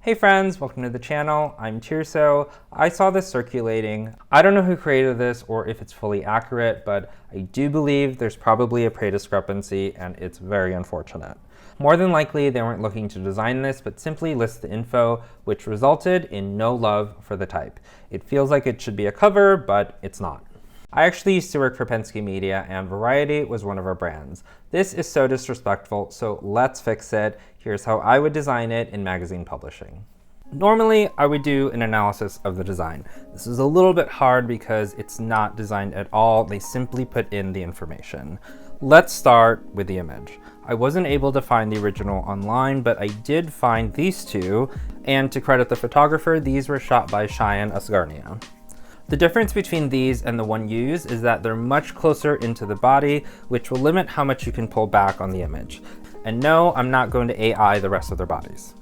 Hey friends, welcome to the channel. I'm Tirso. I saw this circulating. I don't know who created this or if it's fully accurate, but I do believe there's probably a prey discrepancy and it's very unfortunate. More than likely, they weren't looking to design this, but simply list the info, which resulted in no love for the type. It feels like it should be a cover, but it's not. I actually used to work for Penske Media and Variety was one of our brands. This is so disrespectful, so let's fix it. Here's how I would design it in magazine publishing. Normally, I would do an analysis of the design. This is a little bit hard because it's not designed at all. They simply put in the information. Let's start with the image. I wasn't able to find the original online, but I did find these two, and to credit the photographer, these were shot by Cheyenne Asgarnia. The difference between these and the one used is that they're much closer into the body, which will limit how much you can pull back on the image. And no, I'm not going to AI the rest of their bodies.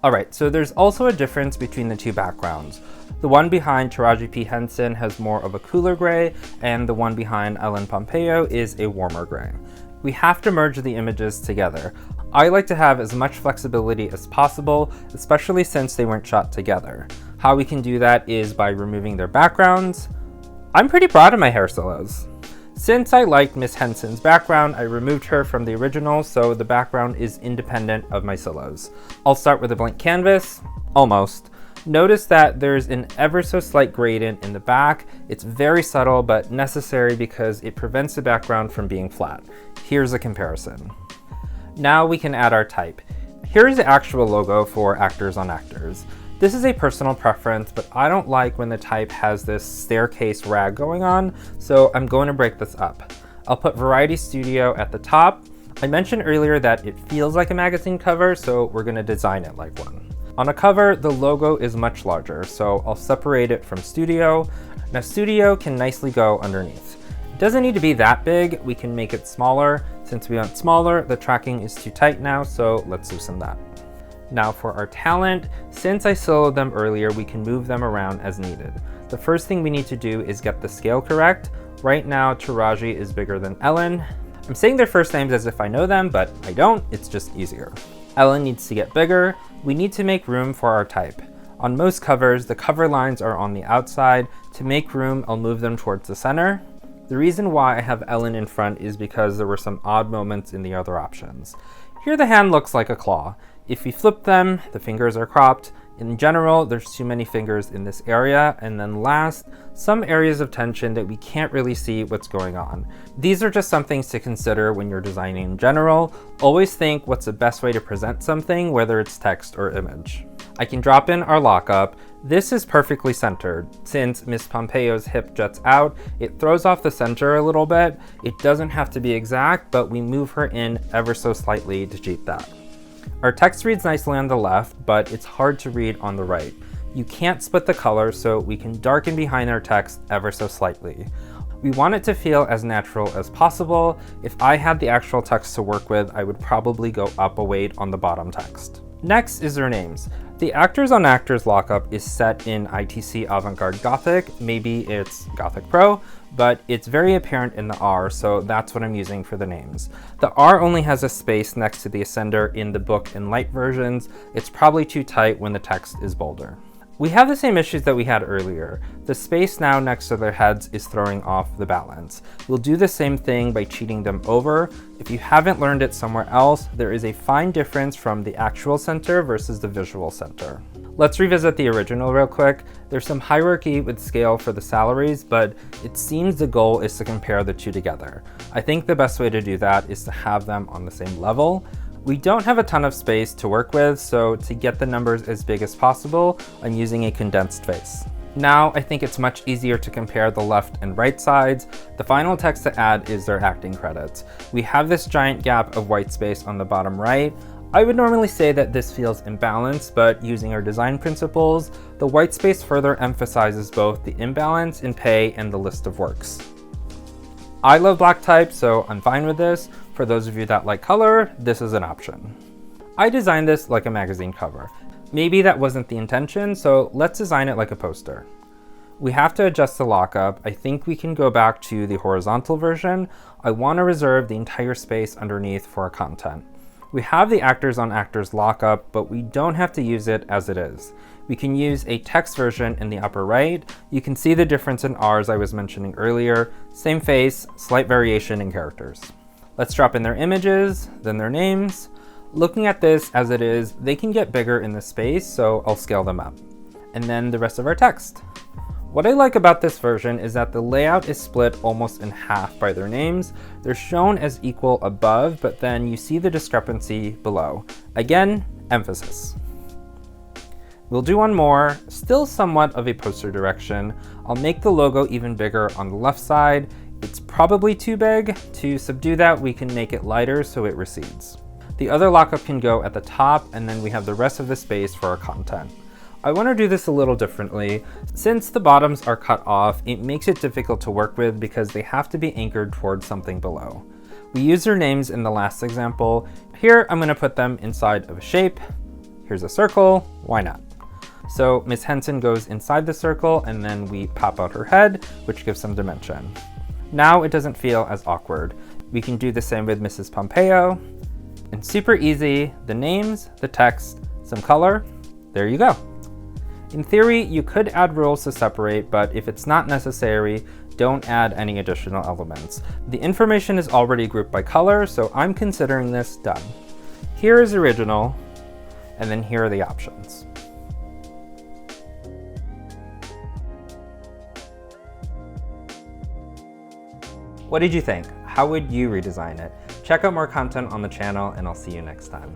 Alright, so there's also a difference between the two backgrounds. The one behind Taraji P. Henson has more of a cooler gray, and the one behind Ellen Pompeo is a warmer gray. We have to merge the images together. I like to have as much flexibility as possible, especially since they weren't shot together. How we can do that is by removing their backgrounds. I'm pretty proud of my hair solos. Since I liked Miss Henson's background, I removed her from the original, so the background is independent of my solos. I'll start with a blank canvas, almost. Notice that there's an ever so slight gradient in the back. It's very subtle, but necessary because it prevents the background from being flat. Here's a comparison. Now we can add our type. Here's the actual logo for Actors on Actors. This is a personal preference, but I don't like when the type has this staircase rag going on, so I'm going to break this up. I'll put Variety Studio at the top. I mentioned earlier that it feels like a magazine cover, so we're going to design it like one. On a cover, the logo is much larger, so I'll separate it from Studio. Now Studio can nicely go underneath. It doesn't need to be that big, we can make it smaller. Since we want smaller, the tracking is too tight now, so let's loosen that. Now for our talent, since I soloed them earlier, we can move them around as needed. The first thing we need to do is get the scale correct. Right now, Taraji is bigger than Ellen. I'm saying their first names as if I know them, but I don't, it's just easier. Ellen needs to get bigger. We need to make room for our type. On most covers, the cover lines are on the outside. To make room, I'll move them towards the center. The reason why I have Ellen in front is because there were some odd moments in the other options. Here the hand looks like a claw. If we flip them, the fingers are cropped. In general, there's too many fingers in this area. And then last, some areas of tension that we can't really see what's going on. These are just some things to consider when you're designing in general. Always think what's the best way to present something, whether it's text or image. I can drop in our lockup. This is perfectly centered. Since Miss Pompeo's hip juts out, it throws off the center a little bit. It doesn't have to be exact, but we move her in ever so slightly to cheat that. Our text reads nicely on the left, but it's hard to read on the right. You can't split the color, so we can darken behind our text ever so slightly. We want it to feel as natural as possible. If I had the actual text to work with, I would probably go up a weight on the bottom text. Next is their names. The Actors on Actors lockup is set in ITC Avant-Garde Gothic, maybe it's Gothic Pro, but it's very apparent in the R, so that's what I'm using for the names. The R only has a space next to the ascender in the book and light versions. It's probably too tight when the text is bolder. We have the same issues that we had earlier. The space now next to their heads is throwing off the balance. We'll do the same thing by cheating them over. If you haven't learned it somewhere else, there is a fine difference from the actual center versus the visual center. Let's revisit the original real quick. There's some hierarchy with scale for the salaries, but it seems the goal is to compare the two together. I think the best way to do that is to have them on the same level. We don't have a ton of space to work with, so to get the numbers as big as possible, I'm using a condensed face. Now I think it's much easier to compare the left and right sides. The final text to add is their acting credits. We have this giant gap of white space on the bottom right. I would normally say that this feels imbalanced, but using our design principles, the white space further emphasizes both the imbalance in pay and the list of works. I love black type, so I'm fine with this. For those of you that like color, this is an option. I designed this like a magazine cover. Maybe that wasn't the intention, so let's design it like a poster. We have to adjust the lockup. I think we can go back to the horizontal version. I want to reserve the entire space underneath for our content. We have the actors on actors lockup, but we don't have to use it as it is. We can use a text version in the upper right. You can see the difference in R's I was mentioning earlier. Same face, slight variation in characters. Let's drop in their images, then their names. Looking at this as it is, they can get bigger in the space, so I'll scale them up. And then the rest of our text. What I like about this version is that the layout is split almost in half by their names. They're shown as equal above, but then you see the discrepancy below. Again, emphasis. We'll do one more, still somewhat of a poster direction. I'll make the logo even bigger on the left side. It's probably too big. To subdue that, we can make it lighter so it recedes. The other lockup can go at the top, and then we have the rest of the space for our content. I want to do this a little differently. Since the bottoms are cut off, it makes it difficult to work with because they have to be anchored towards something below. We use their names in the last example. Here, I'm going to put them inside of a shape. Here's a circle, why not? So Ms. Henson goes inside the circle, and then we pop out her head, which gives some dimension. Now it doesn't feel as awkward. We can do the same with Mrs. Pompeo. And super easy, the names, the text, some color, there you go. In theory, you could add rules to separate, but if it's not necessary, don't add any additional elements. The information is already grouped by color, so I'm considering this done. Here is original, and then here are the options. What did you think? How would you redesign it? Check out more content on the channel, and I'll see you next time.